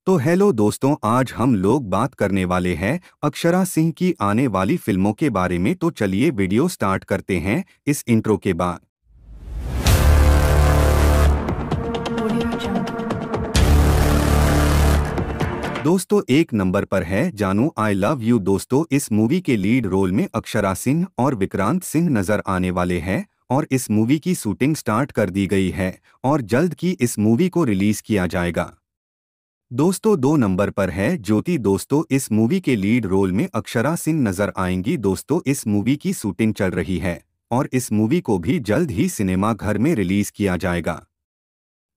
तो हेलो दोस्तों, आज हम लोग बात करने वाले हैं अक्षरा सिंह की आने वाली फिल्मों के बारे में। तो चलिए वीडियो स्टार्ट करते हैं इस इंट्रो के बाद। दोस्तों, एक नंबर पर है जानू आई लव यू। दोस्तों, इस मूवी के लीड रोल में अक्षरा सिंह और विक्रांत सिंह नजर आने वाले हैं और इस मूवी की शूटिंग स्टार्ट कर दी गई है और जल्द की इस मूवी को रिलीज किया जाएगा। दोस्तों, दो नंबर पर है ज्योति। दोस्तों, इस मूवी के लीड रोल में अक्षरा सिंह नजर आएंगी। दोस्तों, इस मूवी की शूटिंग चल रही है और इस मूवी को भी जल्द ही सिनेमा घर में रिलीज किया जाएगा।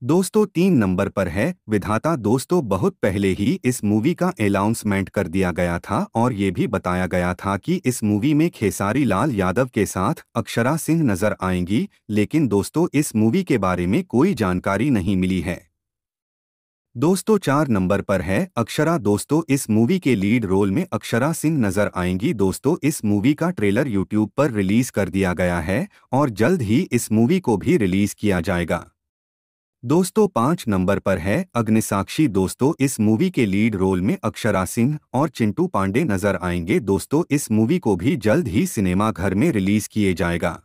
दोस्तों, तीन नंबर पर है विधाता। दोस्तों, बहुत पहले ही इस मूवी का अनाउंसमेंट कर दिया गया था और ये भी बताया गया था कि इस मूवी में खेसारी लाल यादव के साथ अक्षरा सिंह नजर आएंगी, लेकिन दोस्तों इस मूवी के बारे में कोई जानकारी नहीं मिली है। दोस्तों, चार नंबर पर है अक्षरा। दोस्तों, इस मूवी के लीड रोल में अक्षरा सिंह नजर आएंगी। दोस्तों, इस मूवी का ट्रेलर यूट्यूब पर रिलीज कर दिया गया है और जल्द ही इस मूवी को भी रिलीज किया जाएगा। दोस्तों, पाँच नंबर पर है अग्निसाक्षी। दोस्तों, इस मूवी के लीड रोल में अक्षरा सिंह और चिंटू पांडे नजर आएंगे। दोस्तों, इस मूवी को भी जल्द ही सिनेमा घर में रिलीज किए जाएगा।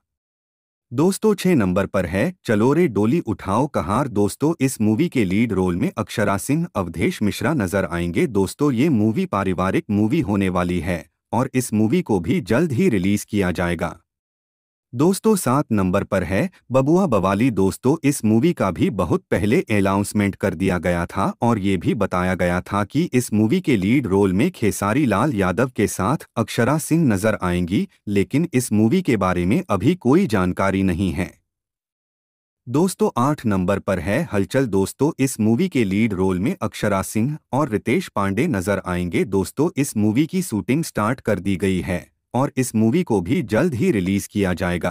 दोस्तों, छह नंबर पर है चलो रे डोली उठाओ कहार। दोस्तों, इस मूवी के लीड रोल में अक्षरा सिंह अवधेश मिश्रा नजर आएंगे। दोस्तों, ये मूवी पारिवारिक मूवी होने वाली है और इस मूवी को भी जल्द ही रिलीज किया जाएगा। दोस्तों, सात नंबर पर है बबुआ बवाली। दोस्तों, इस मूवी का भी बहुत पहले अनाउंसमेंट कर दिया गया था और ये भी बताया गया था कि इस मूवी के लीड रोल में खेसारी लाल यादव के साथ अक्षरा सिंह नजर आएंगी, लेकिन इस मूवी के बारे में अभी कोई जानकारी नहीं है। दोस्तों, आठ नंबर पर है हलचल। दोस्तों, इस मूवी के लीड रोल में अक्षरा सिंह और रितेश पांडे नजर आएंगे। दोस्तों, इस मूवी की शूटिंग स्टार्ट कर दी गई है और इस मूवी को भी जल्द ही रिलीज किया जाएगा।